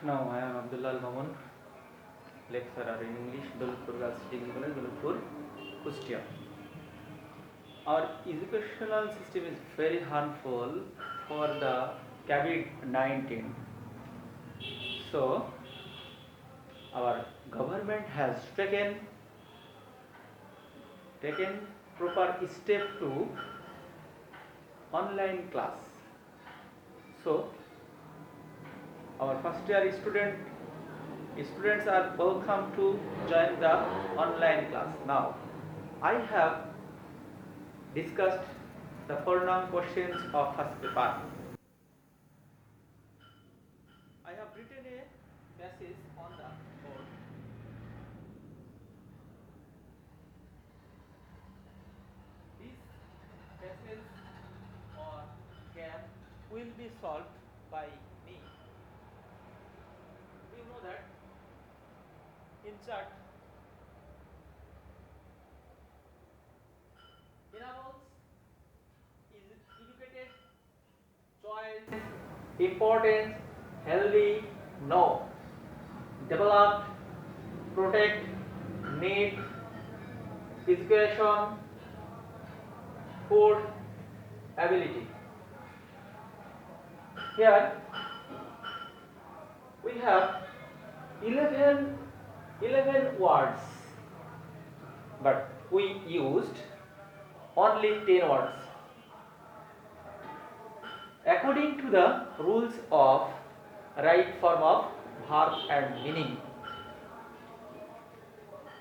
Now I am Abdullah Mamun, lecturer in English, Dolpur Girls Degree College, Dolpur, Kustia. Our educational system is very harmful for the COVID-19. So, our government has taken proper step to online class. So, our first year students are welcome to join the online class. Now, I have discussed the following questions of first paper. I have written a passage on the board. This passage or gap will be solved by me. You know that in chart enables is educated, choice, important, healthy, no, developed, protect, need, education, food, ability. Here we have 11 words, but we used only 10 words. According to the rules of right form of verb and meaning.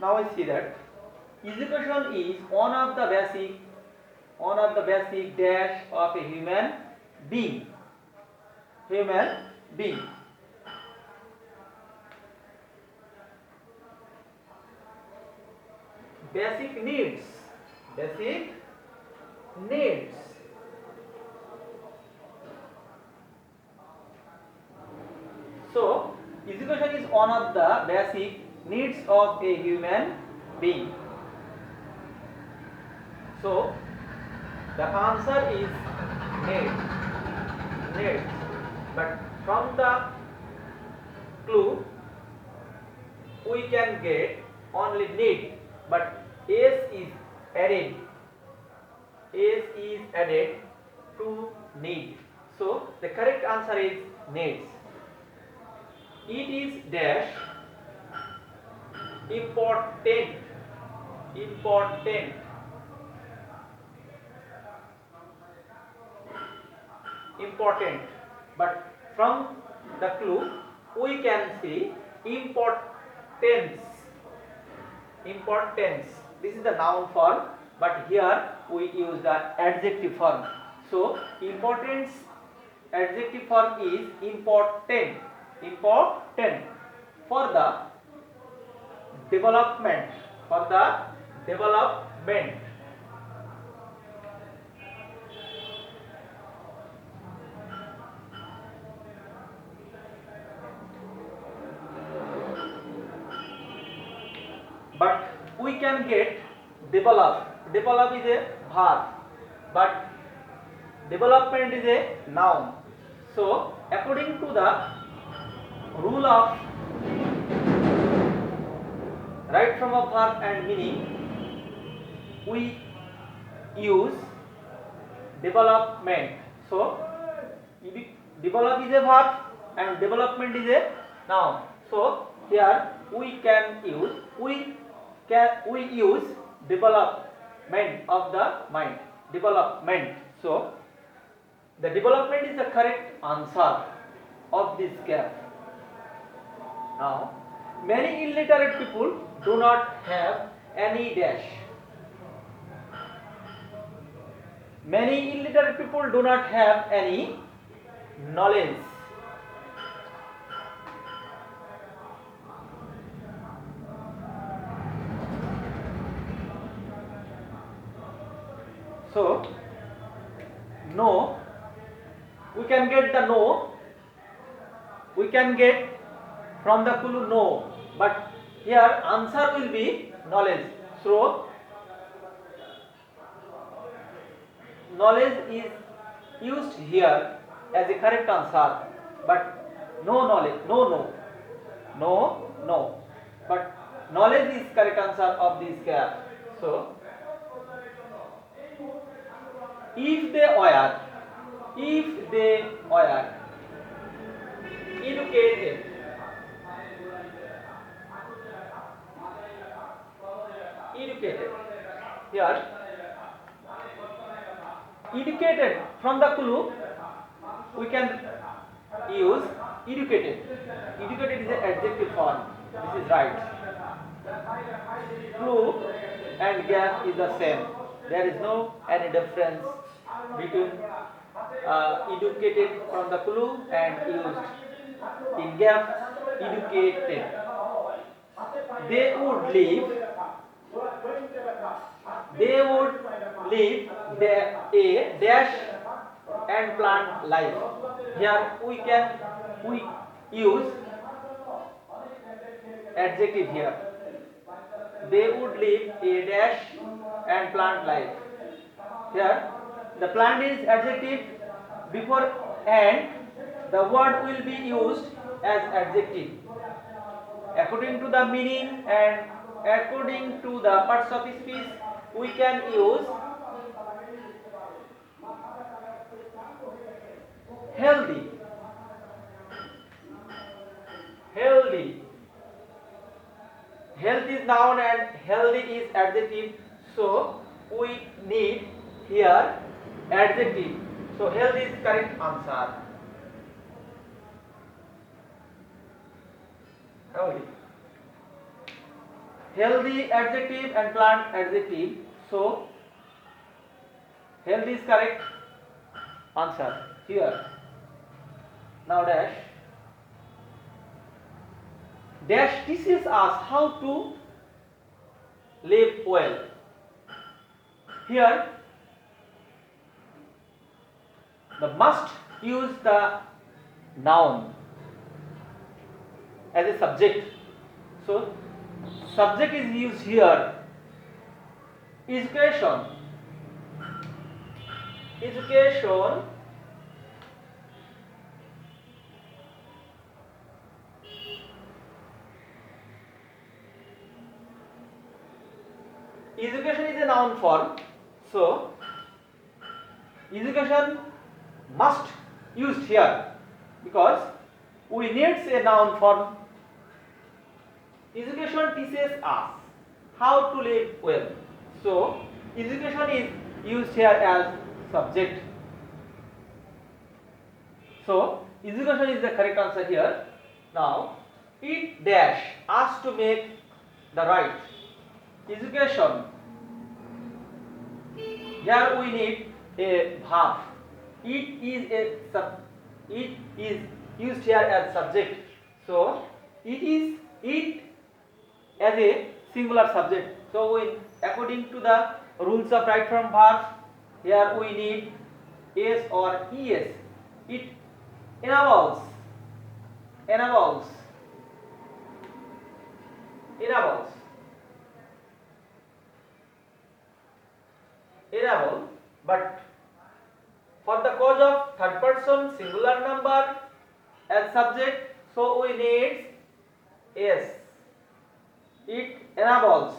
Now I see that education is one of the basic dash of a human being. Basic needs. So, education is one of the basic needs of a human being. So, the answer is needs. But from the clue, we can get only need. But S is added to need. So, the correct answer is needs. It is dash important, but from the clue we can see importance. This is the noun form, but here we use the adjective form. So importance adjective form is important for the development. But we can get develop is a verb, but development is a noun. So according to the rule of right from a verb and meaning, we use development. So develop is a verb and development is a noun. So here we use development of the mind. So the development is the correct answer of this gap. Now, many illiterate people do not have any dash. Many illiterate people do not have any knowledge. So, no, we can get the no, we can get from the clue no, but here answer will be knowledge. So, knowledge is used here as a correct answer, but No knowledge. No, no. No, no. But knowledge is correct answer of this gap. So, if they were educated, educated. Here, educated from the clue, we can use educated. Educated is an adjective form. This is right. Clue and gap is the same. There is no any difference between educated from the clue and used. In gap, educated. They would live. They would live a dash and plant life. Here we use adjective here. They would live a dash and plant life. Here the plant is adjective before and the word will be used as adjective. According to the meaning and according to the parts of speech, we can use healthy, healthy. Health is noun and healthy is adjective, so we need here adjective. So health is correct answer. Healthy. Healthy adjective and plant adjective. So health is correct answer here. Now dash. Dash teaches us how to live well. Here the must use the noun as a subject. So subject is used here. Education. Education. Education is a noun form. So education must used here because we need a noun form. Education teaches us how to live well. So education is used here as subject. So education is the correct answer here. Now it dash us to make the right. Education. Here we need a verb. It is used here as subject. So it as a singular subject. So according to the rules of right form verbs, here we need s or es. It enables enable, but for the cause of third person singular number as subject, so we need s. It enables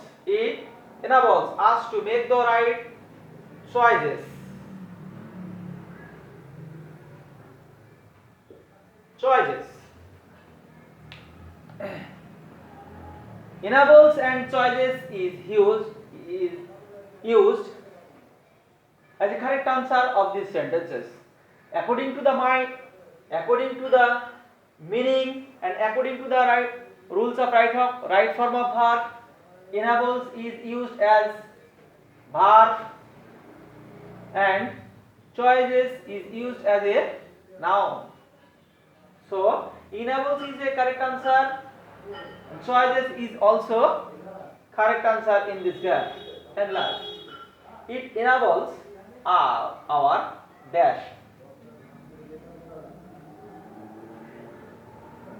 us to make the right choices. Enables and choices is used as a correct answer of these sentences. According to the mind, according to the meaning, and according to the rules of right form of verb, enables is used as verb and choices is used as a noun. So enables is a correct answer. Choices is also correct answer in this gap. And last, it enables our dash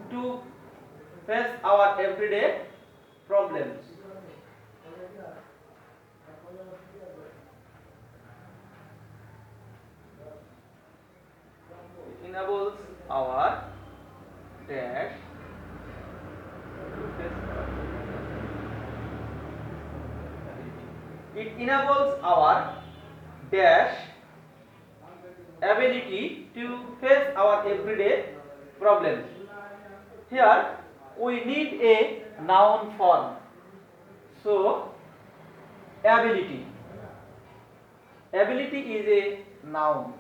to face our everyday problems. It enables our dash it enables our dash ability to face our everyday problems. Here we need a noun form. So ability is a noun.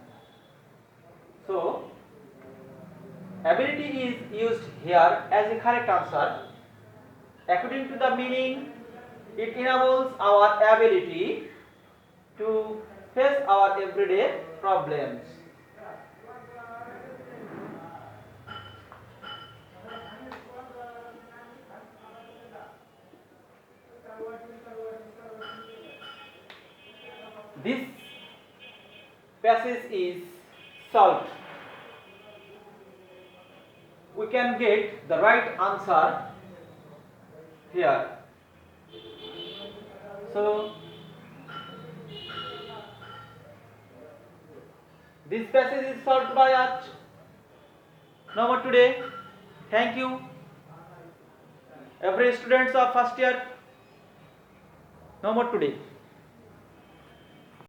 So ability is used here as a correct answer. According to the meaning, it enables our ability to face our everyday problems. This passage is solved. We can get the right answer here. So this passage is solved by us. No more today. Thank you. Every students of first year. No more today.